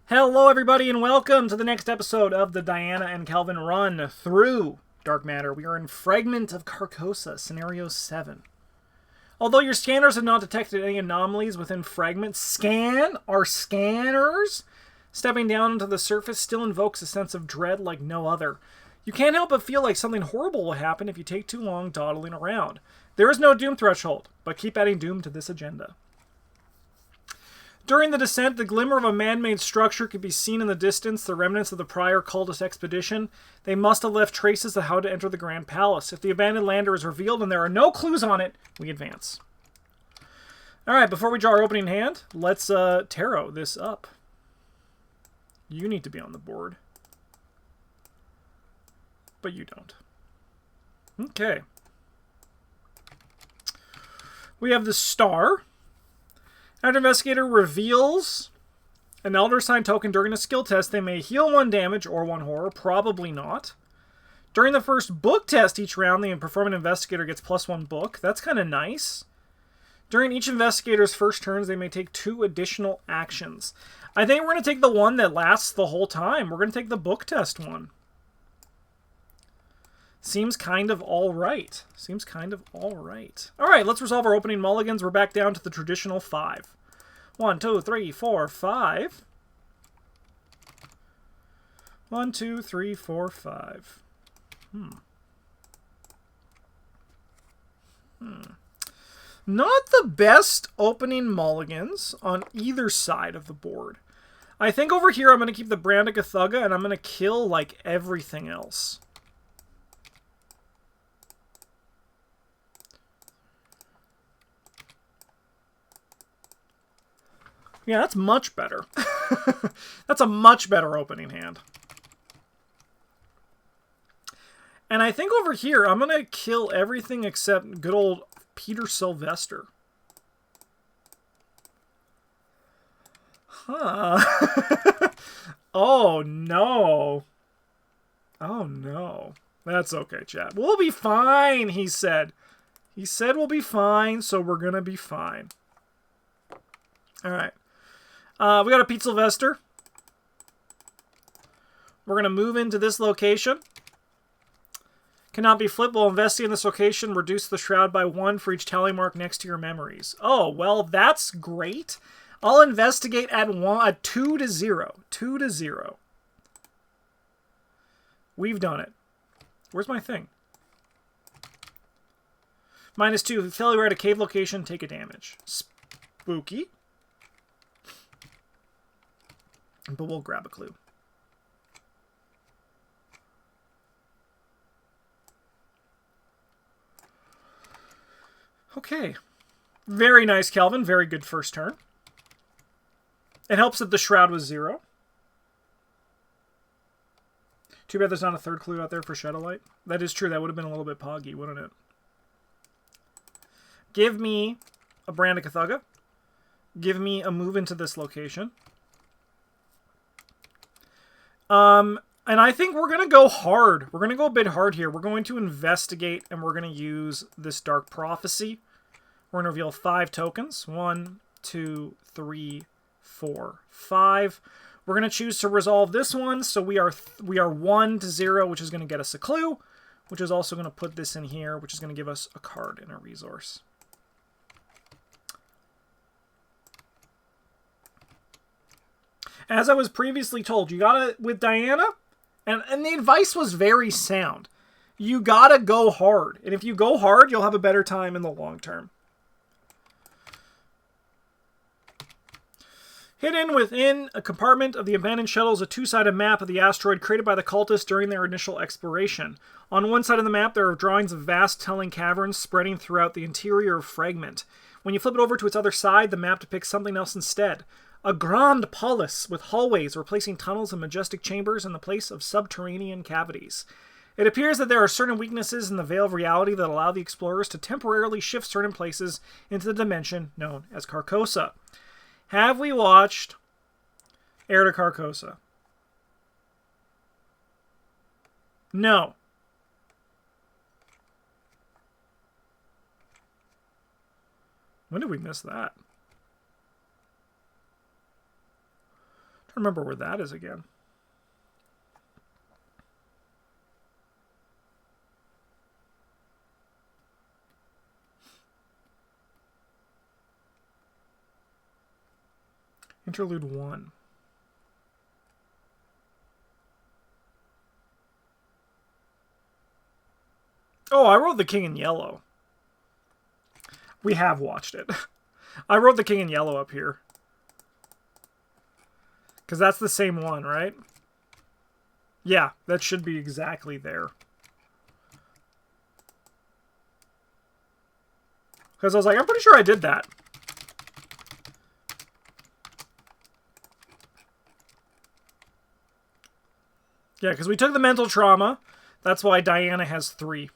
Hello, everybody, and welcome to the next episode of the Diana and Calvin run through Dark Matter. We are in Fragment of Carcosa, Scenario 7. Although your scanners have not detected any anomalies within Fragment, our scanners stepping down into the surface still invokes a sense of dread like no other. You can't help but feel like something horrible will happen if you take too long dawdling around. There is no doom threshold, but keep adding doom to this agenda. During the descent, the glimmer of a man-made structure could be seen in the distance, the remnants of the prior cultist expedition. They must have left traces of how to enter the Grand Palace. If the abandoned lander is revealed and there are no clues on it, we advance. Alright, before we draw our opening hand, let's tarot this up. You need to be on the board. But you don't. Okay. We have the Star. After Investigator reveals an Elder Sign token during a skill test, they may heal 1 damage or 1 horror. Probably not. During the first book test each round, the performing Investigator gets +1 book. That's kind of nice. During each Investigator's first turns, they may take 2 additional actions. I think we're going to take the one that lasts the whole time. We're going to take the book test one. Seems kind of alright. Alright, let's resolve our opening mulligans. We're back down to the traditional 5. 1, 2, 3, 4, 5. 1, 2, 3, 4, 5. Not the best opening mulligans on either side of the board. I think over here I'm going to keep the Brandigathuga and I'm going to kill like everything else. Yeah, that's much better. That's a much better opening hand. And I think over here, I'm going to kill everything except good old Peter Sylvester. Huh. Oh, no. Oh, no. That's okay, chat. We'll be fine, he said. He said we'll be fine, so we're going to be fine. All right. We got a Pete Sylvester. We're going to move into this location. Cannot be flipped. While investigating this location, reduce the shroud by 1 for each tally mark next to your memories. Oh, well, that's great. I'll investigate at 2 to 0. 2 to 0. We've done it. Where's my thing? -2. Failure at a cave location, take a damage. Spooky. But we'll grab a clue. Okay. Very nice, Calvin. Very good first turn. It helps that the shroud was 0. Too bad there's not a third clue out there for Shadowlight. That is true. That would have been a little bit poggy, wouldn't it? Give me a Brandigathuga. Give me a move into this location. And I think we're going to go hard. We're going to go a bit hard here. We're going to investigate, and we're going to use this Dark Prophecy. We're going to reveal 5 tokens. 1, 2, 3, 4, 5. We're going to choose to resolve this one, so we are 1 to 0, which is going to get us a clue, which is also going to put this in here, which is going to give us a card and a resource. As I was previously told, you gotta, with Diana, and the advice was very sound, you gotta go hard. And if you go hard, you'll have a better time in the long term. Hidden within a compartment of the abandoned shuttle is a 2-sided map of the asteroid created by the cultists during their initial exploration. On one side of the map, there are drawings of vast telling caverns spreading throughout the interior of Fragment. When you flip it over to its other side, the map depicts something else instead. A grand polis with hallways replacing tunnels and majestic chambers in the place of subterranean cavities. It appears that there are certain weaknesses in the veil of reality that allow the explorers to temporarily shift certain places into the dimension known as Carcosa. Have we watched Heir to Carcosa? No. When did we miss that? trying to remember where that is again. Interlude 1. Oh, I wrote The King in Yellow. We have watched it. I wrote The King in Yellow up here. Because that's the same one, right? Yeah, that should be exactly there. Because I was like, I'm pretty sure I did that. Yeah, because we took the mental trauma. That's why Diana has 3.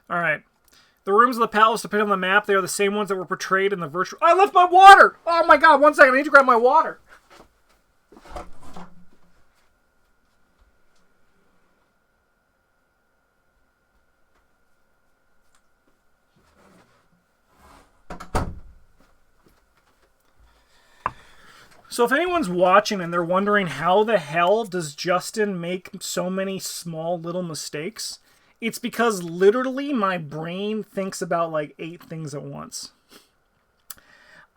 Alright. The rooms of the palace depicted on the map, they are the same ones that were portrayed in the virtual... I left my water! Oh my god, 1 second, I need to grab my water. So if anyone's watching and they're wondering how the hell does Justin make so many small little mistakes, it's because literally my brain thinks about like 8 things at once.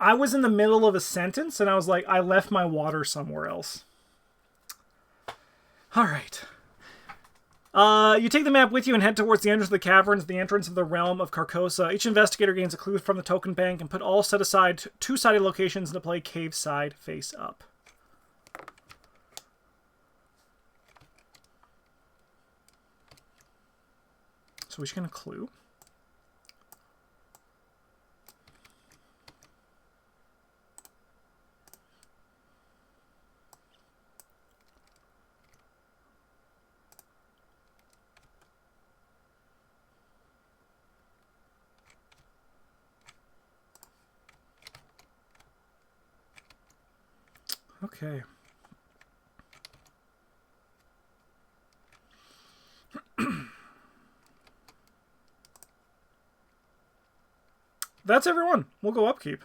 I was in the middle of a sentence and I was like, I left my water somewhere else. All right. You take the map with you and head towards the entrance of the caverns, the entrance of the realm of Carcosa. Each investigator gains a clue from the token bank and put all set aside two-sided locations into play cave side face up. So we should get a clue. Okay. That's everyone. We'll go upkeep.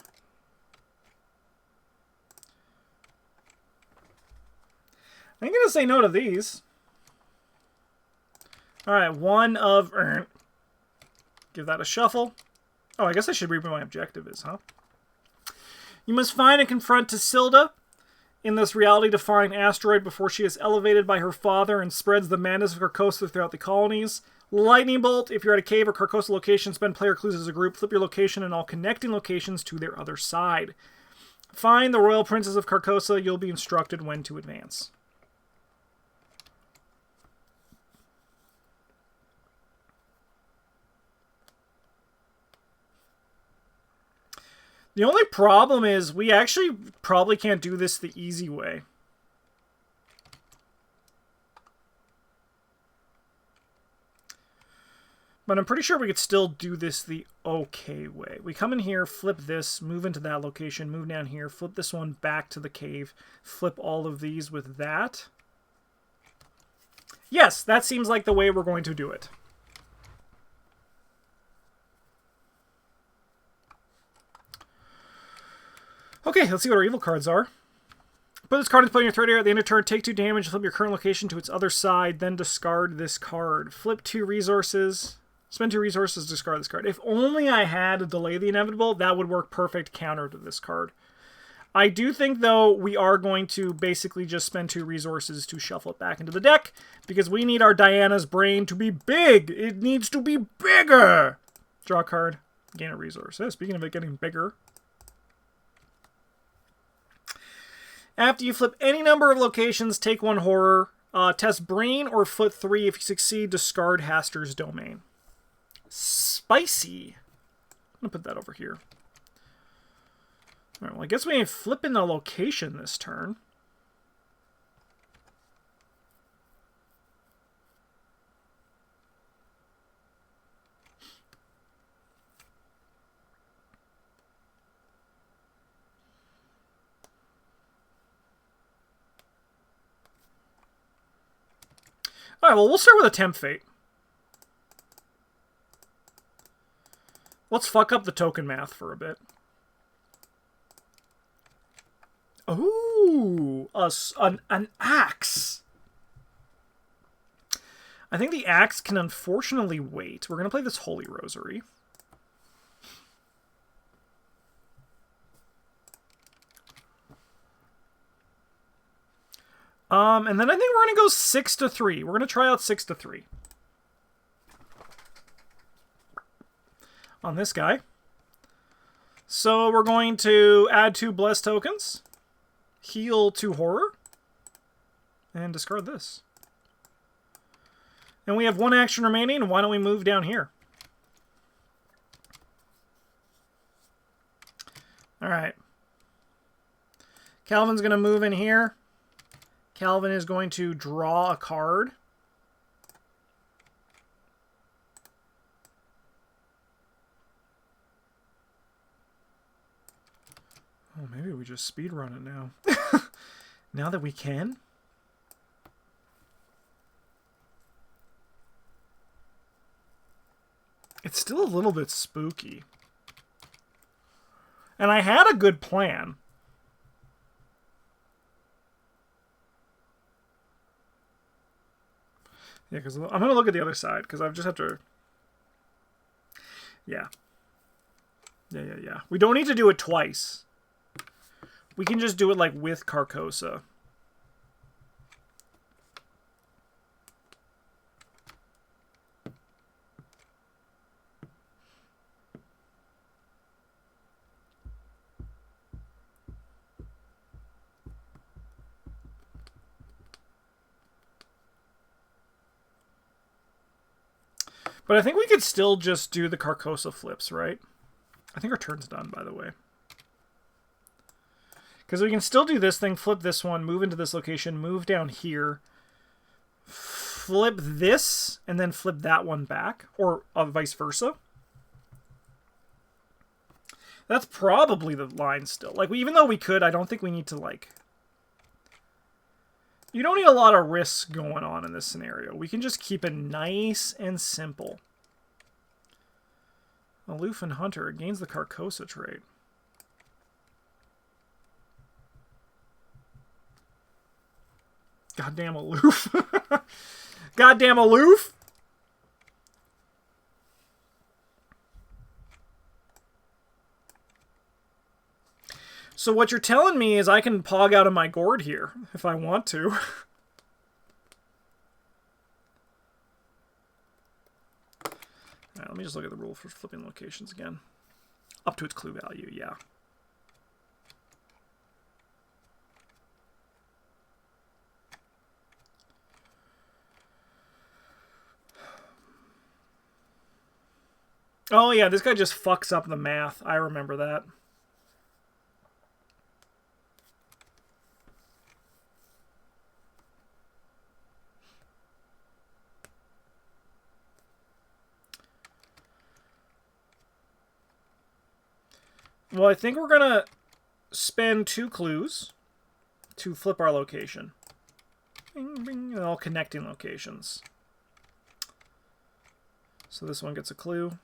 I'm going to say no to these. Alright, 1 of... Give that a shuffle. Oh, I guess I should read what my objective is, huh? You must find and confront Tisilda in this reality-defying asteroid before she is elevated by her father and spreads the madness of Carcosa throughout the colonies. Lightning Bolt. If you're at a cave or Carcosa location, spend player clues as a group. Flip your location and all connecting locations to their other side. Find the Royal Princess of Carcosa. You'll be instructed when to advance. The only problem is we actually probably can't do this the easy way. But I'm pretty sure we could still do this the okay way. We come in here, flip this, move into that location, move down here, flip this one back to the cave, flip all of these with that. Yes, that seems like the way we're going to do it. Okay, let's see what our evil cards are. Put this card into play in your threat area. At the end of turn, take 2 damage, flip your current location to its other side, then discard this card. Flip 2 resources. Spend 2 resources, discard this card. If only I had a Delay the Inevitable, that would work perfect counter to this card. I do think, though, we are going to basically just spend 2 resources to shuffle it back into the deck, because we need our Diana's brain to be big. It needs to be bigger. Draw a card, gain a resource. Speaking of it getting bigger. After you flip any number of locations, take 1 horror. Test brain or foot 3. If you succeed, discard Haster's domain. Spicy. I'm going to put that over here. Alright, well, I guess we ain't flipping the location this turn. Alright, well, we'll start with a Temp Fate. Let's fuck up the token math for a bit. Ooh, an axe. I think the axe can unfortunately wait. We're going to play this Holy Rosary. And then I think we're going to go 6-3. We're going to try out 6-3. On this guy. So we're going to add 2 Bless tokens. Heal 2 Horror. And discard this. And we have 1 action remaining. Why don't we move down here? Alright. Calvin's going to move in here. Calvin is going to draw a card. Oh, maybe we just speedrun it now. Now that we can? It's still a little bit spooky. And I had a good plan. Yeah, because I'm going to look at the other side, because I just have to... Yeah. Yeah. We don't need to do it twice. We can just do it, like, with Carcosa. But I think we could still just do the Carcosa flips, right? I think our turn's done, by the way. Because we can still do this thing, flip this one, move into this location, move down here, flip this, and then flip that one back, or vice versa. That's probably the line still. Like, even though we could, I don't think we need to, like... You don't need a lot of risks going on in this scenario. We can just keep it nice and simple. Aloof and Hunter gains the Carcosa trait. Goddamn Aloof. Goddamn Aloof. So what you're telling me is I can pog out of my gourd here if I want to. All right, let me just look at the rule for flipping locations again. Up to its clue value, yeah. Oh yeah, this guy just fucks up the math. I remember that. Well, I think we're going to spend 2 clues to flip our location. Bing, bing, all connecting locations. So this one gets a clue.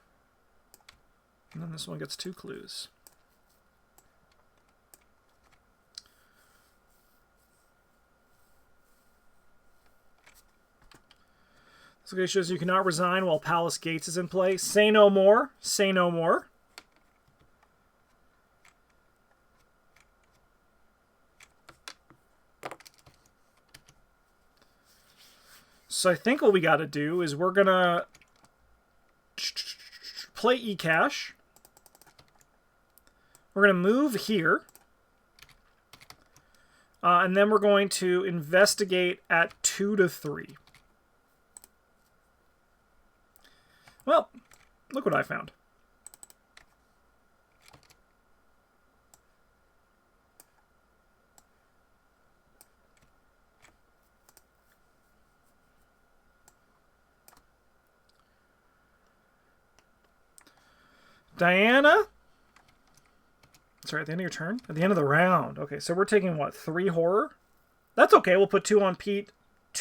And then this one gets 2 clues. This location shows you cannot resign while Palace Gates is in play. Say no more. Say no more. So I think what we got to do is we're going to play eCash. We're going to move here. And then we're going to investigate at 2-3. Well, look what I found. Diana? Sorry, at the end of your turn? At the end of the round. Okay, so we're taking, what, 3 horror? That's okay. We'll put 2 on Pete,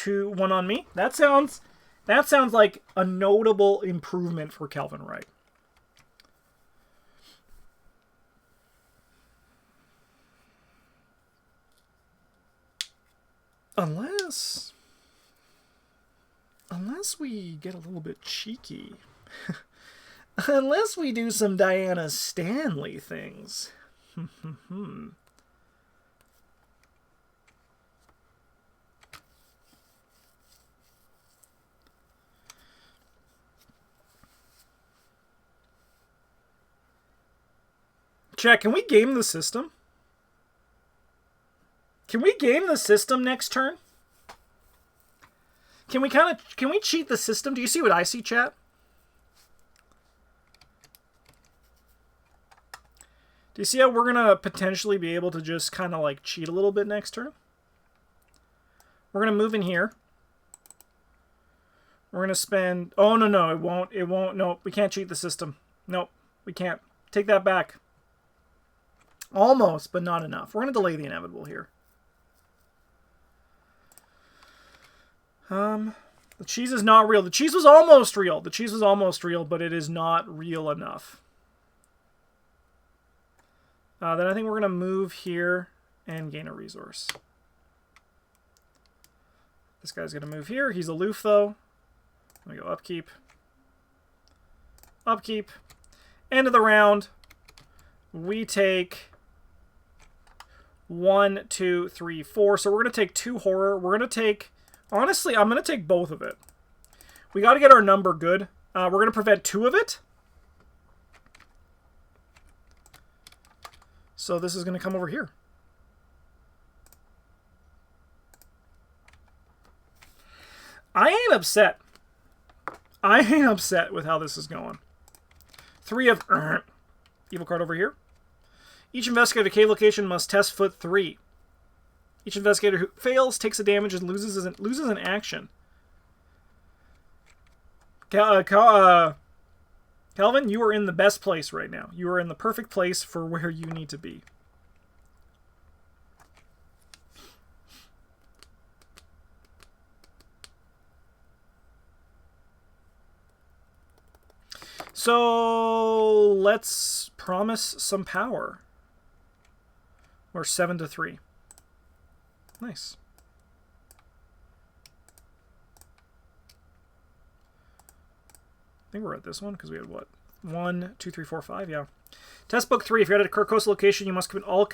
1 on me. That sounds like a notable improvement for Calvin Wright. Unless we get a little bit cheeky. Unless we do some Diana Stanley things. Chat, can we game the system? Can we game the system next turn? Can we cheat the system? Do you see what I see, chat? Do you see how we're gonna potentially be able to just kind of like cheat a little bit next turn? We're gonna move in here. We're gonna spend... Oh, no, it won't. It won't. No, we can't cheat the system. Nope, we can't. Take that back. Almost, but not enough. We're gonna delay the inevitable here. The cheese is not real. The cheese was almost real. The cheese was almost real, but it is not real enough. Then I think we're going to move here and gain a resource. This guy's going to move here. He's aloof, though. I'm going to go upkeep. Upkeep. End of the round. We take 1, 2, 3, 4. So we're going to take 2 horror. We're going to take... Honestly, I'm going to take both of it. We got to get our number good. We're going to prevent 2 of it. So this is going to come over here. I ain't upset. I ain't upset with how this is going. 3 of... evil card over here. Each investigator cave location must test foot 3. Each investigator who fails takes a damage and loses an action. Calvin, you are in the best place right now. You are in the perfect place for where you need to be. So let's promise some power. We're 7-3. Nice. I think we're at this one because we had what? 1, 2, 3, 4, 5. Yeah. Test book 3. If you're at a Carcosa location, you must commit all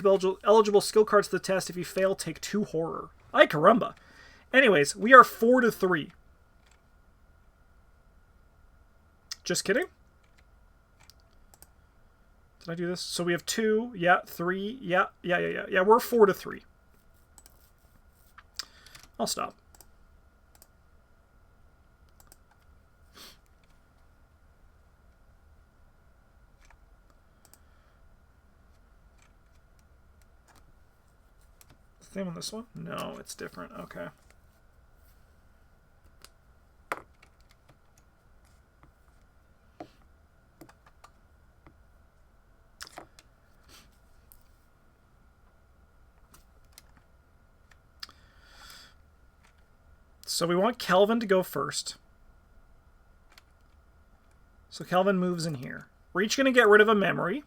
eligible skill cards to the test. If you fail, take 2 horror. Ay caramba. Anyways, we are 4-3. Just kidding. Did I do this? So we have 2. Yeah. 3. Yeah. Yeah. We're 4-3. I'll stop. Same on this one? No, it's different. Okay. So we want Kelvin to go first. So Kelvin moves in here. We're each going to get rid of a memory.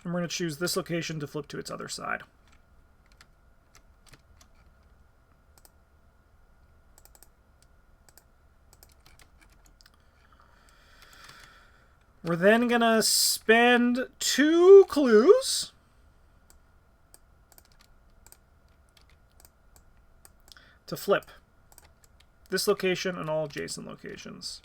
And we're going to choose this location to flip to its other side. We're then going to spend 2 clues to flip this location and all adjacent locations.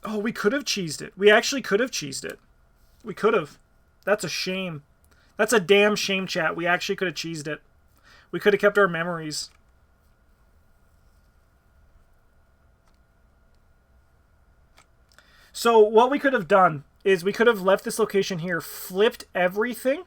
Oh, we could have cheesed it. We actually could have cheesed it. We could have. That's a shame. That's a damn shame, chat. We actually could have cheesed it. We could have kept our memories. So what we could have done is we could have left this location here, flipped everything.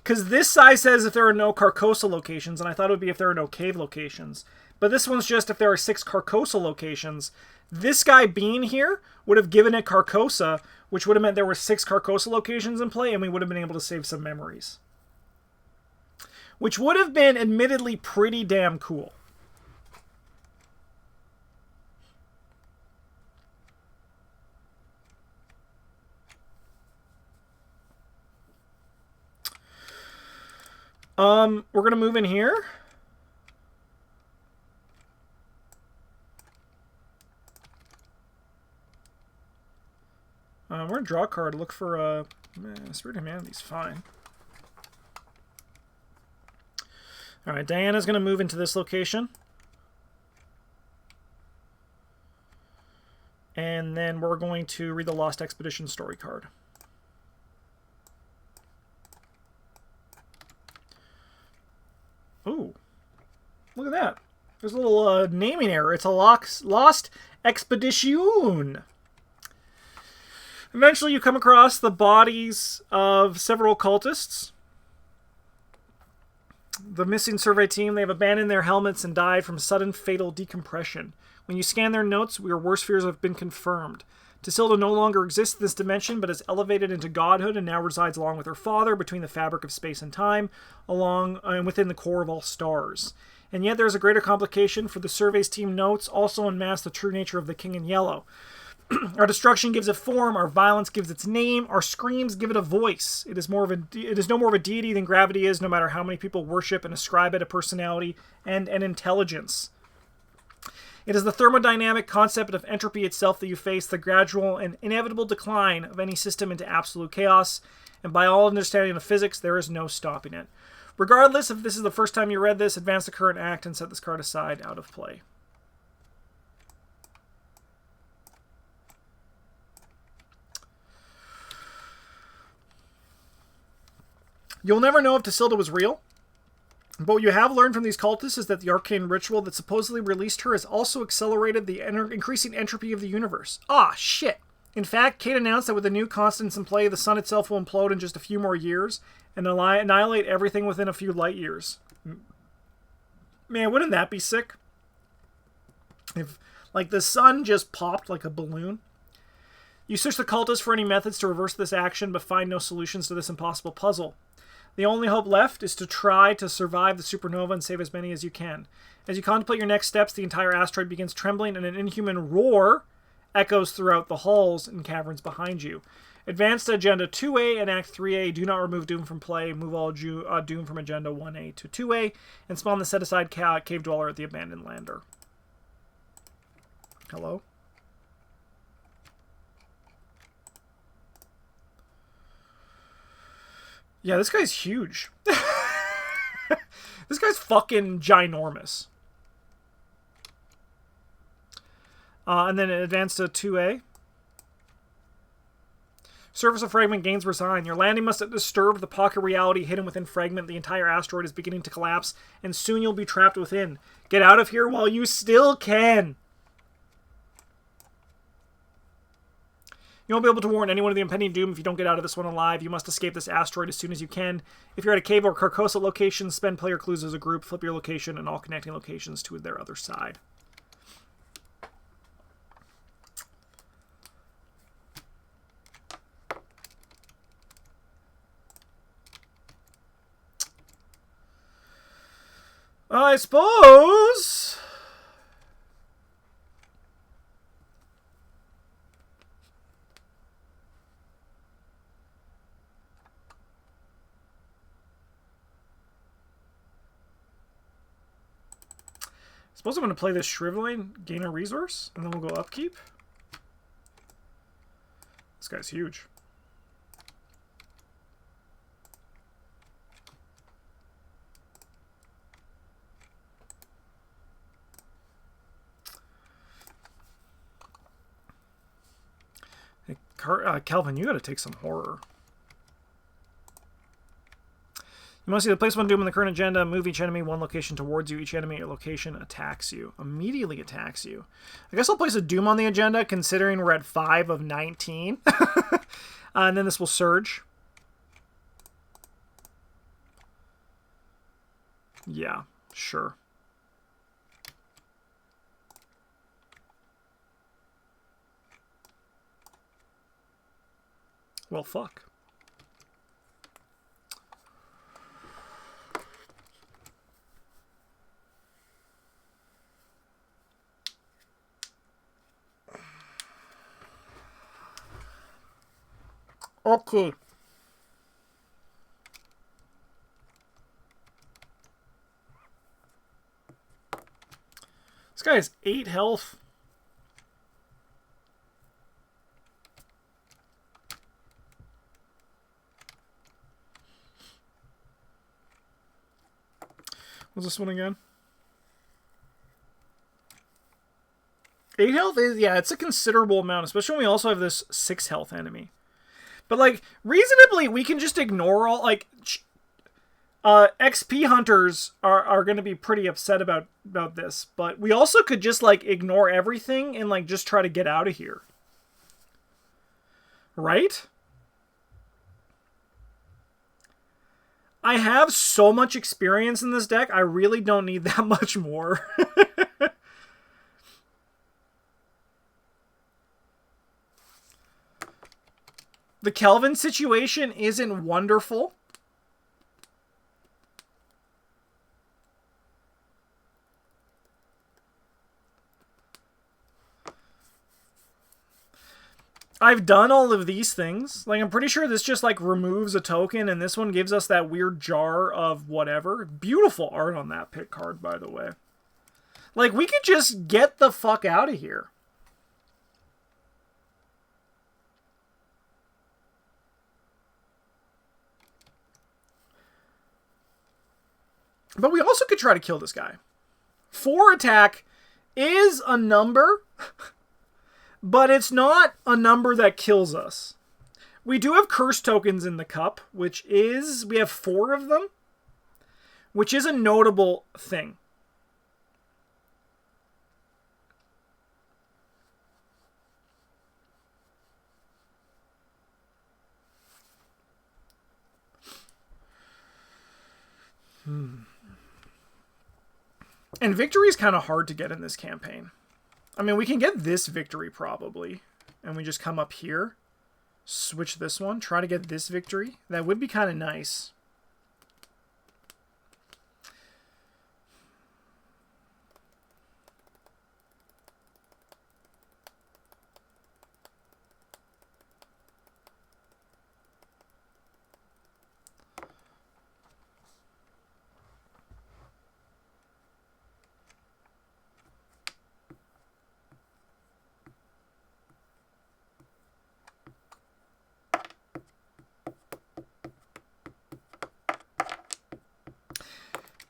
Because this side says if there are no Carcosa locations, and I thought it would be if there are no cave locations. But this one's just if there are 6 Carcosa locations. This guy being here would have given it Carcosa, which would have meant there were 6 Carcosa locations in play, and we would have been able to save some memories. which would have been admittedly pretty damn cool. We're gonna move in here. We're gonna draw a card. Look for Spirit of Humanity's fine. All right, Diana's gonna move into this location, and then we're going to read the Lost Expedition story card. Ooh, look at that. There's a little naming error. It's a Lost Expedition. Eventually you come across the bodies of several cultists. The missing survey team, they have abandoned their helmets and died from sudden fatal decompression. When you scan their notes, your worst fears have been confirmed. Tasilda no longer exists in this dimension, but is elevated into godhood and now resides along with her father between the fabric of space and time, along and within the core of all stars. And yet there's a greater complication, for the survey's team notes also unmask the true nature of the King in Yellow. Our destruction gives it form, our violence gives its name, our screams give it a voice. It is no more of a deity than gravity is, no matter how many people worship and ascribe it a personality and an intelligence. It is the thermodynamic concept of entropy itself that you face, the gradual and inevitable decline of any system into absolute chaos, and by all understanding of physics, there is no stopping it. Regardless if this is the first time you read this, advance the current act and set this card aside out of play. You'll never know if Tasilda was real, but what you have learned from these cultists is that the arcane ritual that supposedly released her has also accelerated the increasing entropy of the universe. Ah, shit. In fact, Kate announced that with the new constants in play, the sun itself will implode in just a few more years and annihilate everything within a few light years. Man, wouldn't that be sick? If, like, the sun just popped like a balloon. You search the cultists for any methods to reverse this action, but find no solutions to this impossible puzzle. The only hope left is to try to survive the supernova and save as many as you can. As you contemplate your next steps, the entire asteroid begins trembling and an inhuman roar echoes throughout the halls and caverns behind you. Advance to Agenda 2A and Act 3A. Do not remove Doom from play. Move all Doom from Agenda 1A to 2A. And spawn the set-aside cave dweller at the abandoned lander. Hello? Yeah, this guy's huge. This guy's fucking ginormous. And then advance to 2A. Surface of Fragment gains resign. Your landing must have disturbed the pocket reality hidden within Fragment. The entire asteroid is beginning to collapse, and soon you'll be trapped within. Get out of here while you still can. You won't be able to warn anyone of the impending doom if you don't get out of this one alive. You must escape this asteroid as soon as you can. If you're at a cave or Carcosa location, spend player clues as a group, flip your location and all connecting locations to their other side. I suppose... I'm going to play this Shriveling, gain a resource, and then we'll go upkeep. This guy's huge. Hey, Calvin, you got to take some horror. You must either place one Doom in the current agenda, move each enemy one location towards you. Each enemy at your location attacks you. Immediately attacks you. I guess I'll place a Doom on the agenda, considering we're at 5 of 19. And then this will surge. Yeah, sure. Well, fuck. Okay. This guy has 8 health. What's this one again? 8 health is, yeah, it's a considerable amount, especially when we also have this 6 health enemy. But, like, reasonably, we can just ignore all, like, XP hunters are going to be pretty upset about this. But we also could just, like, ignore everything and, like, just try to get out of here. Right? I have so much experience in this deck, I really don't need that much more. The Kelvin situation isn't wonderful. I've done all of these things. Like, I'm pretty sure this just, like, removes a token, and this one gives us that weird jar of whatever. Beautiful art on that pick card, by the way. Like, we could just get the fuck out of here. But we also could try to kill this guy. 4 attack is a number, but it's not a number that kills us. We do have curse tokens in the cup, which is, we have 4 of them, which is a notable thing. And victory is kind of hard to get in this campaign. I mean, we can get this victory probably. And we just come up here. Switch this one. Try to get this victory. That would be kind of nice.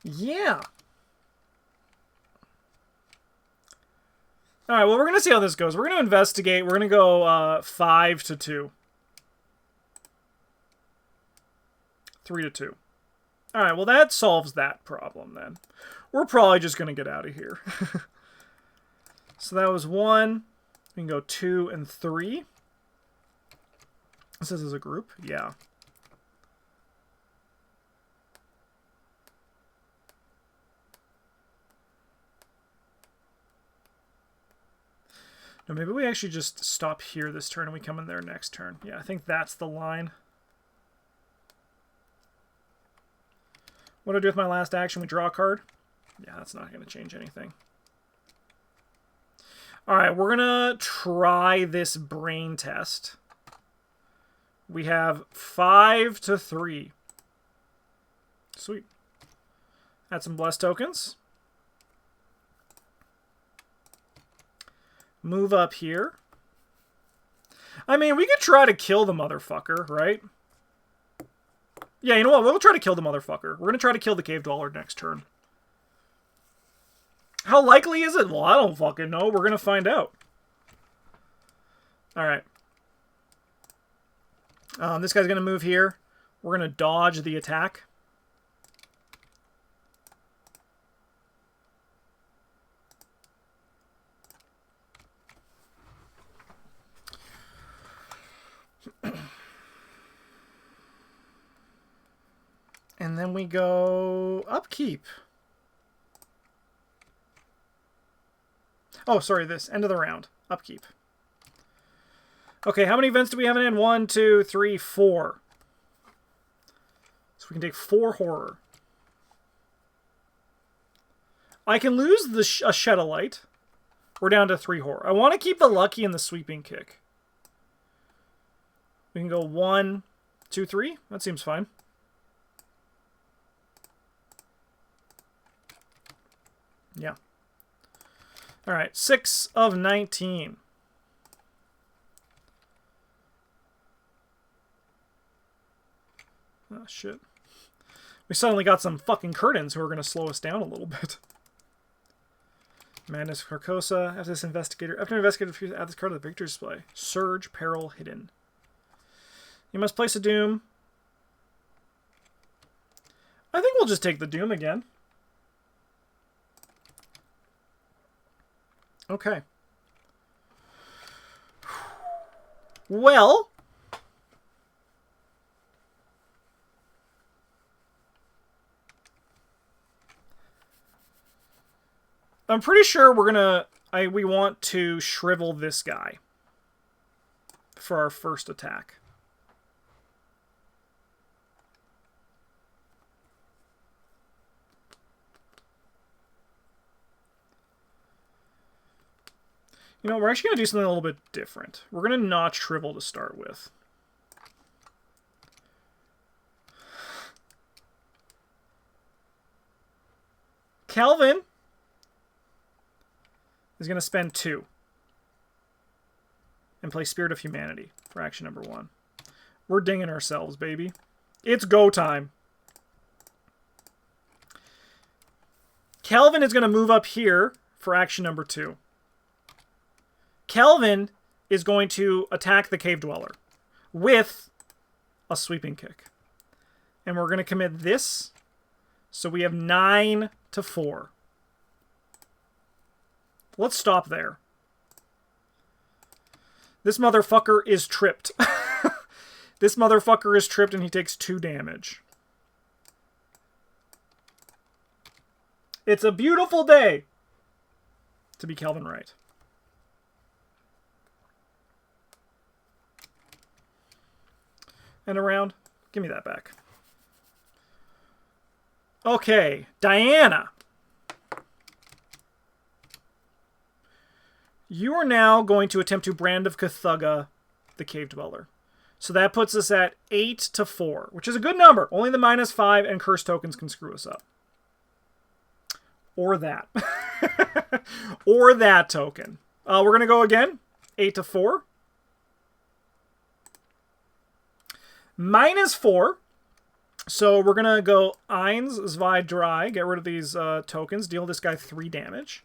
Yeah. Alright, well, we're going to see how this goes. We're going to investigate. We're going to go 5 to 2. 3 to 2. Alright, well, that solves that problem then. We're probably just going to get out of here. So that was 1. We can go 2 and 3. This is as a group? Yeah. No, maybe we actually just stop here this turn and we come in there next turn. Yeah, I think that's the line. What do I do with my last action? We draw a card? Yeah, that's not going to change anything. Alright, we're going to try this brain test. We have 5 to 3. Sweet. Add some blessed tokens. Move up here. I mean, we could try to kill the motherfucker, right? Yeah, you know what? We'll try to kill the motherfucker. We're going to try to kill the Cave Dweller next turn. How likely is it? Well, I don't fucking know. We're going to find out. Alright. This guy's going to move here. We're going to dodge the attack. And then we go upkeep. Oh, sorry, this. End of the round. Upkeep. Okay, how many events do we have in hand? 1, 2, 3, 4. So we can take 4 horror. I can lose the a Shed of Light. We're down to 3 horror. I want to keep the lucky and the sweeping kick. We can go 1, 2, 3. That seems fine. Yeah. All right, 6 of 19. Oh, shit. We suddenly got some fucking curtains who are going to slow us down a little bit. Madness Carcosa. After this investigator, add this card to the victory display. Surge, Peril, Hidden. You must place a Doom. I think we'll just take the Doom again. Okay. Well, I'm pretty sure we're gonna we want to shrivel this guy for our first attack. You know, we're actually going to do something a little bit different. We're going to not shrivel to start with. Calvin is going to spend 2 and play Spirit of Humanity for action number 1. We're dinging ourselves, baby. It's go time. Calvin is going to move up here for action number 2. Kelvin is going to attack the Cave Dweller with a sweeping kick. And we're going to commit this. So we have 9 to 4. Let's stop there. This motherfucker is tripped. This motherfucker is tripped and he takes 2 damage. It's a beautiful day to be Kelvin Wright. And around. Give me that back. Okay, Diana. You are now going to attempt to Brand of Cthugga the Cave Dweller. So that puts us at 8 to 4, which is a good number. Only the -5 and curse tokens can screw us up. Or that. Or that token. We're going to go again. 8 to 4. -4. So we're going to go Eins, Zwei, Drei. Get rid of these tokens. Deal this guy 3 damage.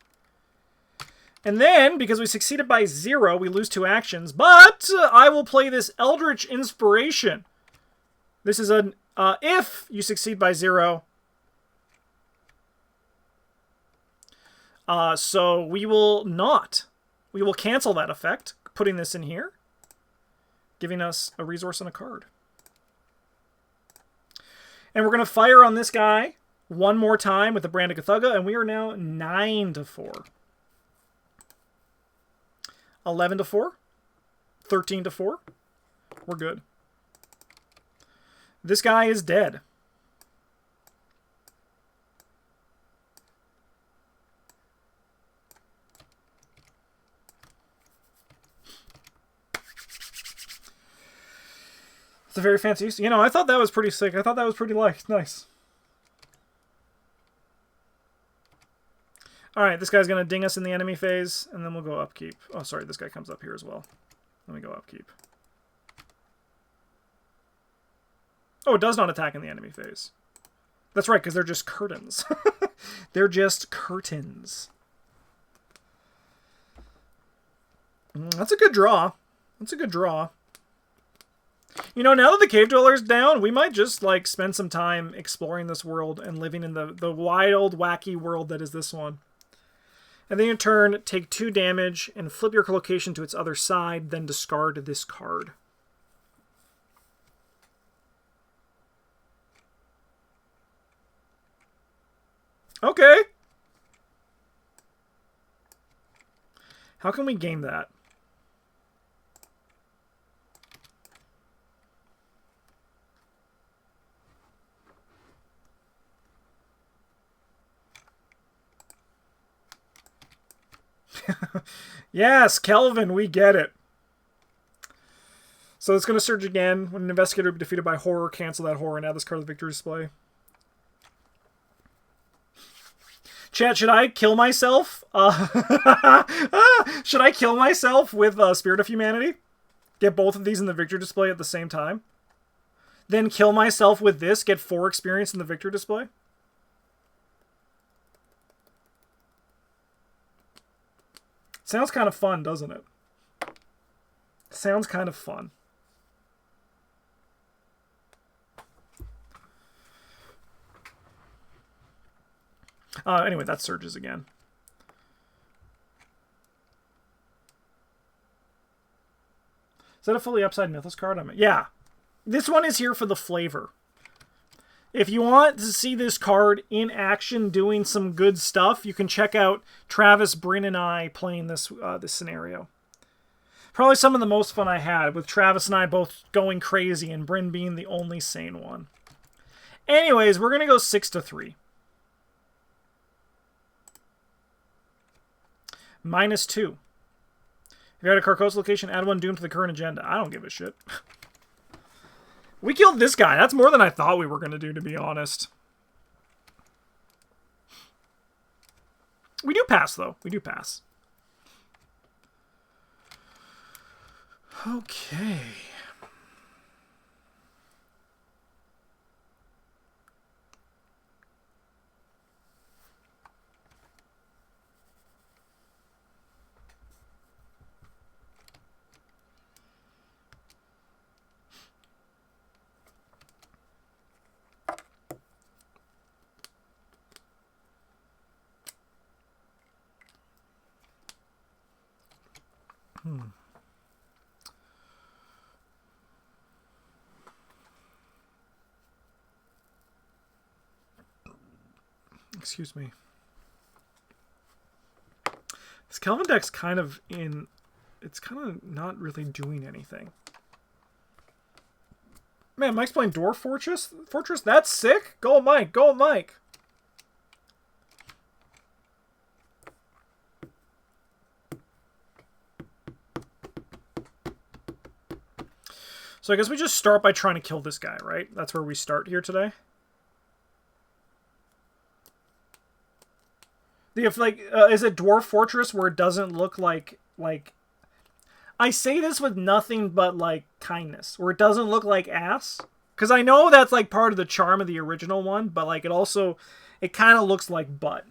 And then, because we succeeded by 0, we lose 2 actions. But I will play this Eldritch Inspiration. This is an if you succeed by 0. So we will not. We will cancel that effect, putting this in here, giving us a resource and a card. And we're going to fire on this guy one more time with the Brand of Cthugga, and we are now 9 to 4. 11 to 4. 13 to 4. We're good. This guy is dead. It's a very fancy use. You know, I thought that was pretty sick. I thought that was pretty nice. Alright, this guy's going to ding us in the enemy phase, and then we'll go upkeep. Oh, sorry, this guy comes up here as well. Let me go upkeep. Oh, it does not attack in the enemy phase. That's right, because they're just curtains. They're just curtains. That's a good draw. That's a good draw. You know, now that the Cave Dweller's down, we might just, like, spend some time exploring this world and living in the wild, wacky world that is this one. And then in turn, take 2 damage and flip your location to its other side, then discard this card. Okay. How can we game that? Yes, Kelvin, we get it. So it's going to surge again. When an investigator be defeated by horror, cancel that horror and add this card to the victory display. Chat, should I kill myself? Should I kill myself with Spirit of Humanity? Get both of these in the victory display at the same time? Then kill myself with this, get 4 experience in the victory display? Sounds kind of fun, doesn't it? Sounds kind of fun. Anyway, that surges again. Is that a fully upside Mythos card? Yeah. This one is here for the flavor. If you want to see this card in action doing some good stuff, you can check out Travis, Bryn, and I playing this this scenario. Probably some of the most fun I had, with Travis and I both going crazy and Bryn being the only sane one. Anyways, we're going to go 6-3. -2. If you had a Carcosa location, add 1 Doom to the current agenda. I don't give a shit. We killed this guy. That's more than I thought we were going to do, to be honest. We do pass, though. We do pass. Okay. Excuse me. This Kelvin deck's kind of in... It's kind of not really doing anything. Man, Mike's playing Dwarf Fortress? Fortress? That's sick! Go Mike! Go Mike! So I guess we just start by trying to kill this guy, right? That's where we start here today. Is it Dwarf Fortress where it doesn't look like I say this with nothing but like kindness, where it doesn't look like ass? Because I know that's like part of the charm of the original one, but like it kind of looks like butt.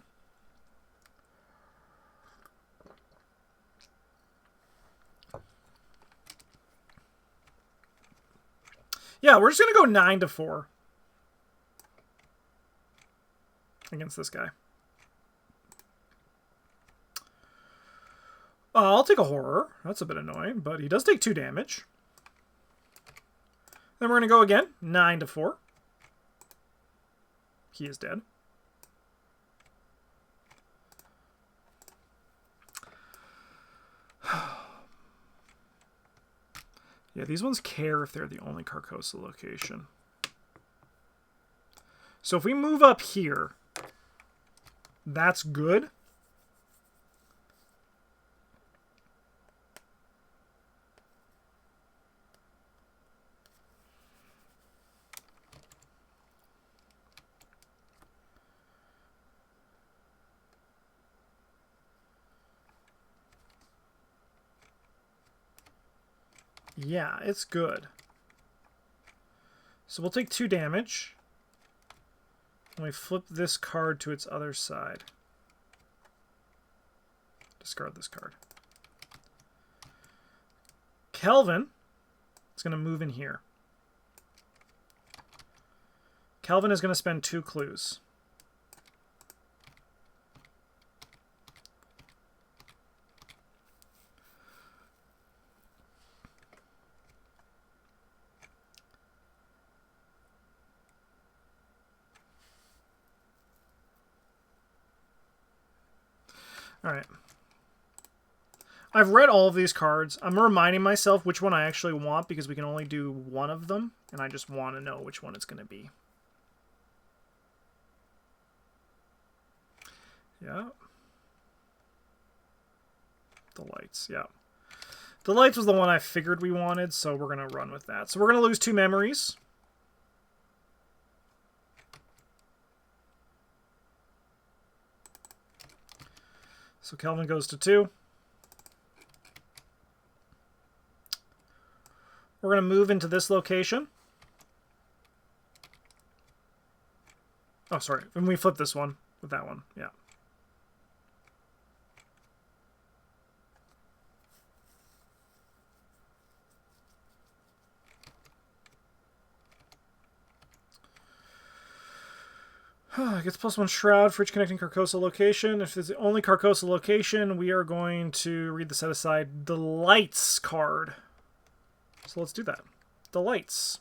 Yeah, we're just gonna go 9-4 against this guy. I'll take a horror. That's a bit annoying, but he does take 2 damage. Then we're going to go again. 9-4. He is dead. Yeah, these ones care if they're the only Carcosa location. So if we move up here, that's good. Yeah, it's good. So we'll take 2 damage. And we flip this card to its other side. Discard this card. Kelvin is going to move in here. Kelvin is going to spend 2 clues. All right. I've read all of these cards. I'm reminding myself which one I actually want because we can only do one of them, and I just want to know which one it's going to be. Yeah. The lights, yeah. Delights was the one I figured we wanted, so we're going to run with that. So we're going to lose 2 memories. So Kelvin goes to 2. We're going to move into this location. Oh, sorry. And we flip this one with that one. Yeah. Gets +1 Shroud for each connecting Carcosa location. If it's the only Carcosa location, we are going to read the set aside Delights card. So let's do that. Delights.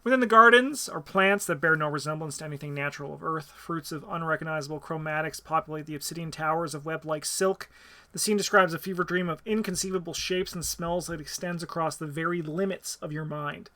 Within the gardens are plants that bear no resemblance to anything natural of Earth. Fruits of unrecognizable chromatics populate the obsidian towers of web-like silk. The scene describes a fever dream of inconceivable shapes and smells that extends across the very limits of your mind.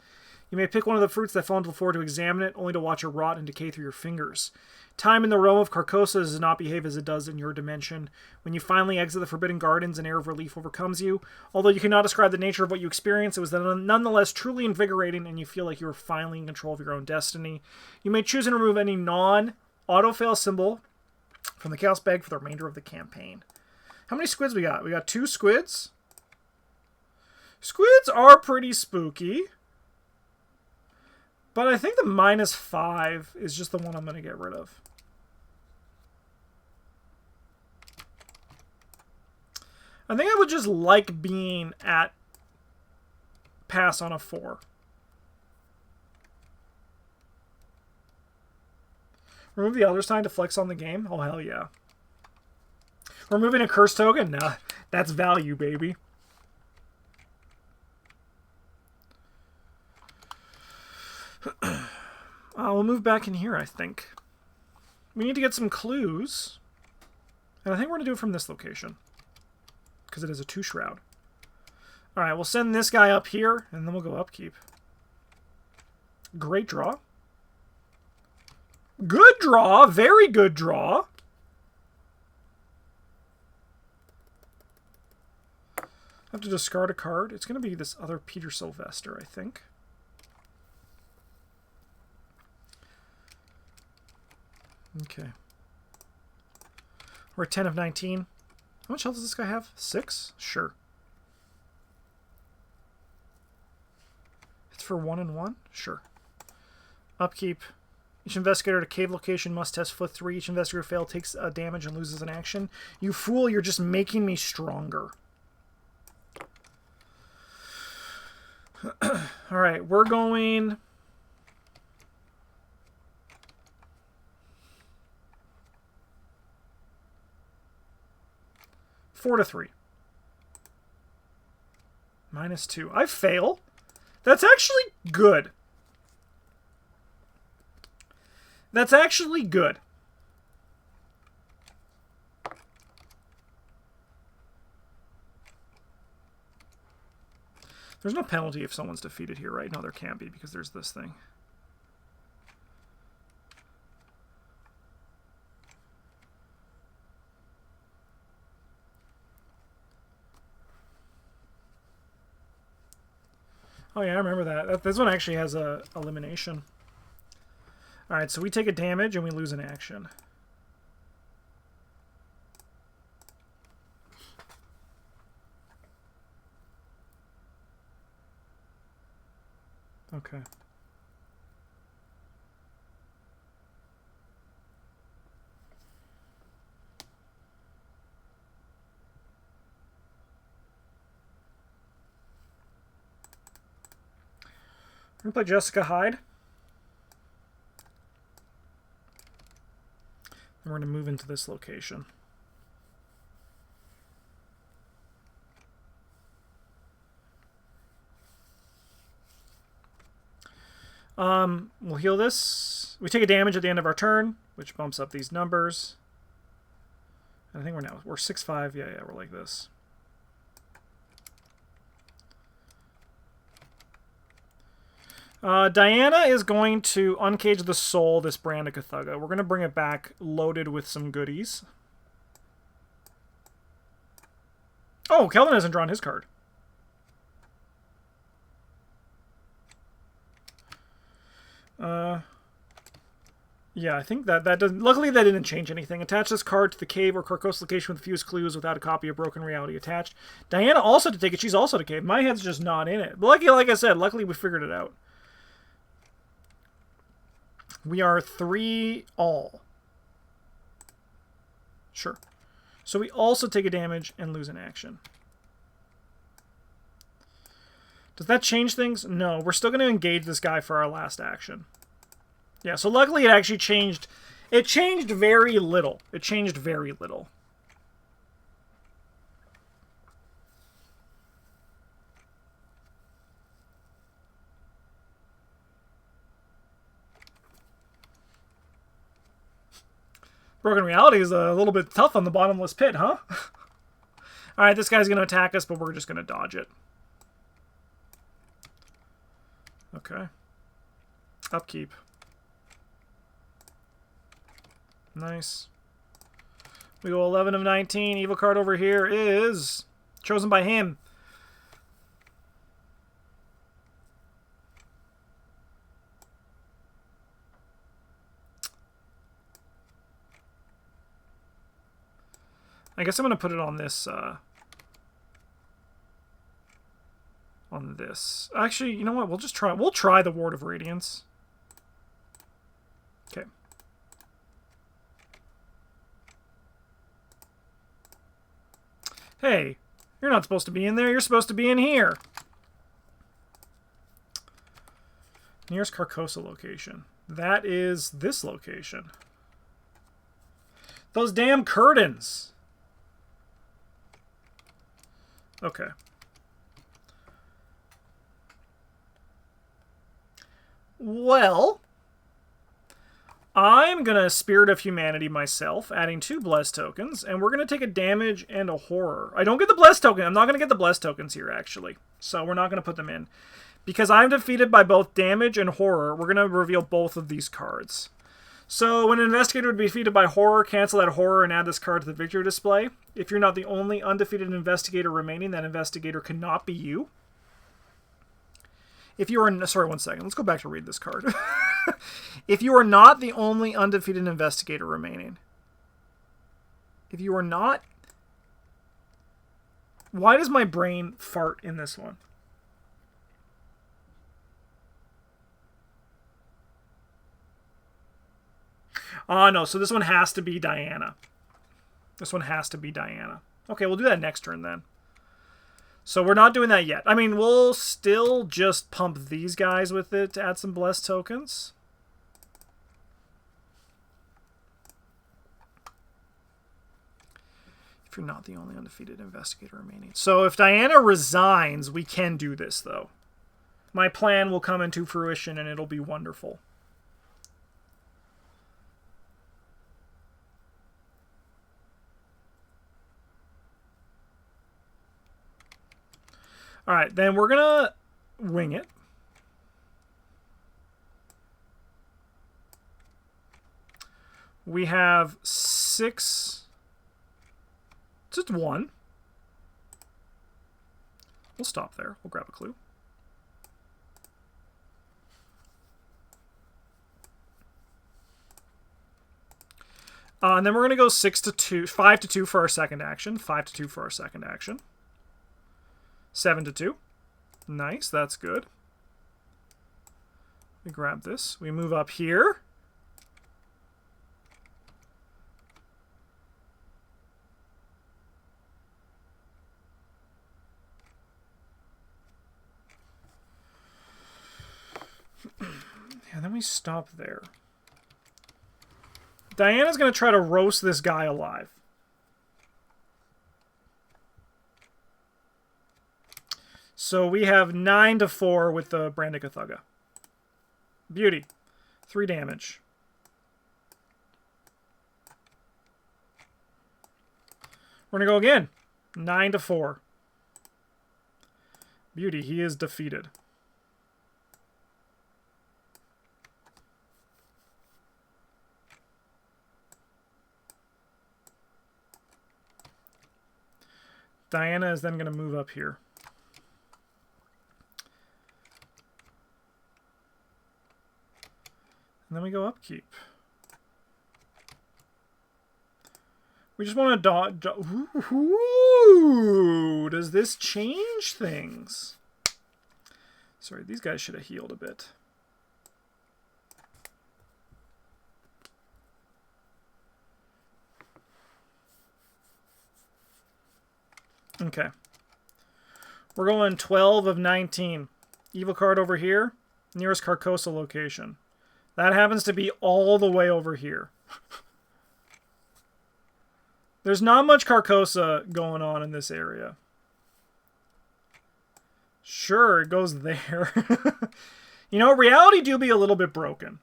You may pick one of the fruits that fall into the floor to examine it, only to watch it rot and decay through your fingers. Time in the realm of Carcosa does not behave as it does in your dimension. When you finally exit the Forbidden Gardens, an air of relief overcomes you. Although you cannot describe the nature of what you experience, it was nonetheless truly invigorating, and you feel like you are finally in control of your own destiny. You may choose and remove any non-auto-fail symbol from the Chaos Bag for the remainder of the campaign. How many squids we got? We got 2 squids. Squids are pretty spooky. But I think the -5 is just the one I'm going to get rid of. I think I would just like being at pass on a 4. Remove the Elder Sign to flex on the game? Oh, hell yeah. Removing a curse token? Nah, that's value, baby. We'll move back in here, I think. We need to get some clues. And I think we're going to do it from this location. Because it is a 2 shroud. Alright, we'll send this guy up here, and then we'll go upkeep. Great draw. Good draw! Very good draw! I have to discard a card. It's going to be this other Peter Sylvester, I think. Okay. We're at 10 of 19. How much health does this guy have? 6? Sure. It's for 1 and 1? Sure. Upkeep. Each investigator at a cave location must test foot 3. Each investigator failed takes damage and loses an action. You fool, you're just making me stronger. Alright, we're going... -4. -2. I fail. That's actually good. That's actually good. There's no penalty if someone's defeated here, right? No, there can't be because there's this thing. Oh yeah, I remember that. This one actually has a elimination. Alright, so we take a damage and we lose an action. Okay. We're going to play Jessica Hyde. And we're going to move into this location. We'll heal this. We take a damage at the end of our turn, which bumps up these numbers. I think we're 6-5. Yeah, we're like this. Diana is going to uncage the soul, this Brandicathuga. We're going to bring it back loaded with some goodies. Oh, Kelvin hasn't drawn his card. Yeah, I think that doesn't... Luckily, that didn't change anything. Attach this card to the cave or Carcosa location with fused clues without a copy of Broken Reality attached. Diana also to take it. She's also to cave. My head's just not in it. But lucky, like I said, luckily we figured it out. We are 3 all. Sure. So we also take a damage and lose an action. Does that change things? No. We're still going to engage this guy for our last action. Yeah, so luckily it actually changed. It changed very little. It changed very little. Broken Reality is a little bit tough on the bottomless pit, huh? Alright, this guy's going to attack us, but we're just going to dodge it. Okay. Upkeep. Nice. We go 11 of 19. Evil card over here is chosen by him. I guess I'm going to put it on this. On this. Actually, you know what? We'll just try. We'll try the Ward of Radiance. Okay. Hey, you're not supposed to be in there. You're supposed to be in here. Nearest Carcosa location. That is this location. Those damn curtains. Okay. Well, I'm going to Spirit of Humanity myself, adding 2 Bless tokens, and we're going to take a damage and a horror. I don't get the Bless token. I'm not going to get the Bless tokens here, actually. So we're not going to put them in. Because I'm defeated by both damage and horror, we're going to reveal both of these cards. So when an investigator would be defeated by horror, cancel that horror and add this card to the victory display. If you're not the only undefeated investigator remaining, that investigator cannot be you. If you are... Sorry, one second. Let's go back to read this card. If you are not the only undefeated investigator remaining. If you are not... Why does my brain fart in this one? Oh, no. So this one has to be Diana. This one has to be Diana. Okay, we'll do that next turn then. So we're not doing that yet. I mean, we'll still just pump these guys with it to add some Blessed tokens. If you're not the only undefeated investigator remaining. So if Diana resigns, we can do this, though. My plan will come into fruition, and it'll be wonderful. All right, then we're going to wing it. We have 6. Just 1. We'll stop there. We'll grab a clue. And then we're going to go 6 to 2, 5 to 2 for our second action. 5 to 2 for our second action. 7 to 2. Nice, that's good. We grab this. We move up here. And then we stop there. Diana's going to try to roast this guy alive. So we have 9 to 4 with the Brandicathuga. Beauty. 3 damage. We're going to go again. 9 to 4. Beauty. He is defeated. Diana is then going to move up here. And then we go upkeep. We just want to Ooh, does this change things? Sorry, these guys should have healed a bit. Okay. We're going 12 of 19. Evil card over here. Nearest Carcosa location. That happens to be all the way over here. There's not much Carcosa going on in this area. Sure, it goes there. You know, reality do be a little bit broken.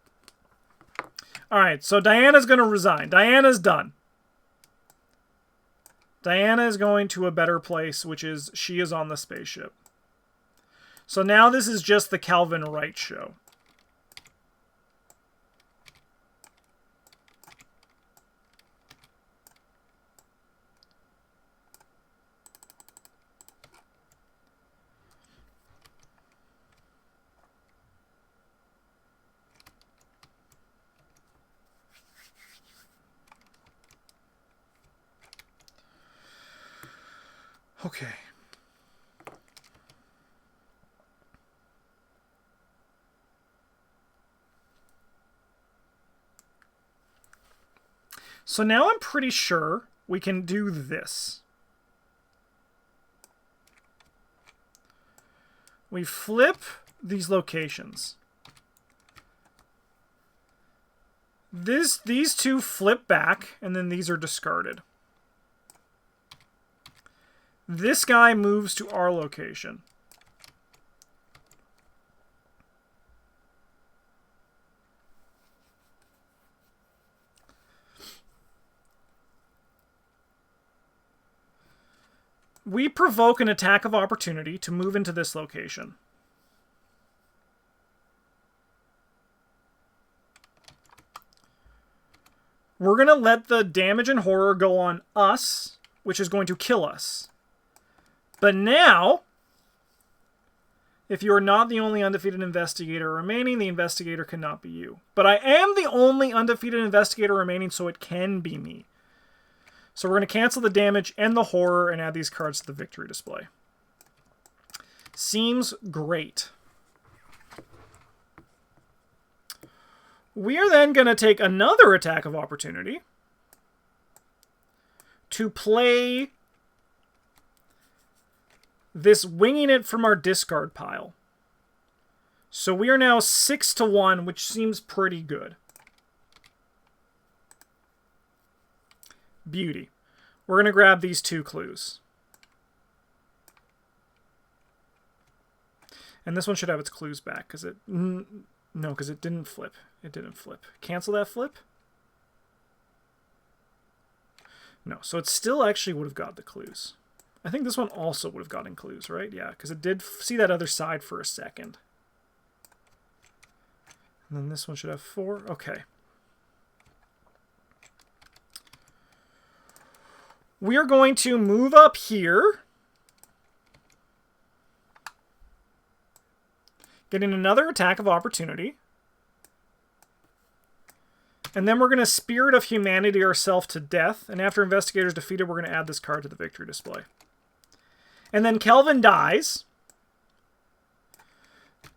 Alright, so Diana's going to resign. Diana's done. Diana is going to a better place, which is she is on the spaceship. So now this is just the Calvin Wright show. Okay. So now I'm pretty sure we can do this. We flip these locations. These two flip back, and then these are discarded. This guy moves to our location. We provoke an attack of opportunity to move into this location. We're going to let the damage and horror go on us, which is going to kill us. But now, if you are not the only undefeated investigator remaining, the investigator cannot be you. But I am the only undefeated investigator remaining, so it can be me. So we're going to cancel the damage and the horror and add these cards to the victory display. Seems great. We are then going to take another attack of opportunity to play this winging it from our discard pile. So we are now 6-1, which seems pretty good. Beauty. We're going to grab these two clues. And this one should have its clues back, because it... No, because it didn't flip. It didn't flip. Cancel that flip? No, so it still actually would have got the clues. I think this one also would have gotten clues, right? Yeah, because it did see that other side for a second. And then this one should have 4. Okay. We are going to move up here. Getting another attack of opportunity. And then we're going to Spirit of Humanity ourselves to death. And after Investigator's defeated, we're going to add this card to the victory display. And then Kelvin dies.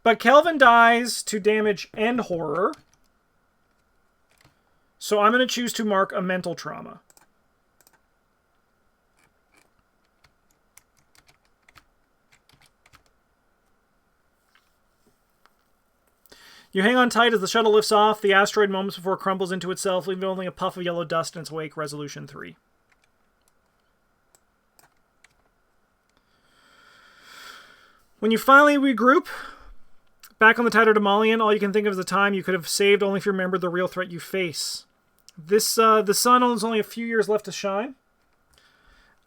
But Kelvin dies to damage and horror. So I'm going to choose to mark a mental trauma. You hang on tight as the shuttle lifts off. The asteroid moments before it crumbles into itself, leaving only a puff of yellow dust in its wake. Resolution 3. When you finally regroup, back on the Tatterdemalion, all you can think of is the time you could have saved only if you remembered the real threat you face. The sun has only a few years left to shine.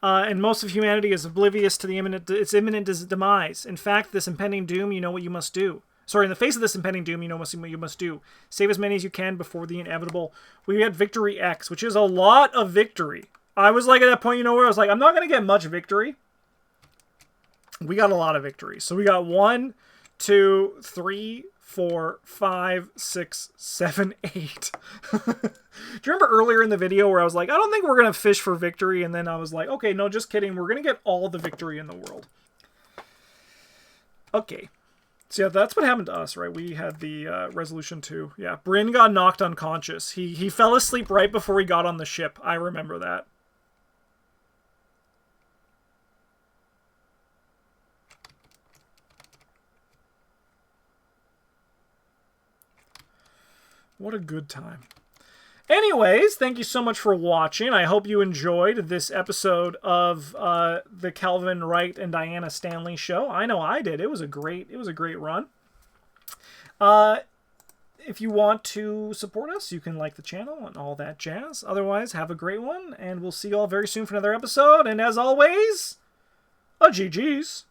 And most of humanity is oblivious to its imminent demise. In fact, this impending doom, you know what you must do. Sorry, in the face of this impending doom, you know what you must do. Save as many as you can before the inevitable. We had Victory X, which is a lot of victory. I was like at that point, you know, where I was like, I'm not going to get much victory. We got a lot of victories. So we got 1, 2, 3, 4, 5, 6, 7, 8. Do you remember earlier in the video where I was like, I don't think we're going to fish for victory, and then I was like, okay, no, just kidding. We're going to get all the victory in the world. Okay. So yeah, that's what happened to us, right? We had the resolution 2. Yeah, Bryn got knocked unconscious. He fell asleep right before we got on the ship. I remember that. What a good time. Anyways, thank you so much for watching. I hope you enjoyed this episode of the Calvin Wright and Diana Stanley show. I know I did. It was a great run. If you want to support us, you can like the channel and all that jazz. Otherwise, have a great one, and we'll see you all very soon for another episode. And as always, a GG's.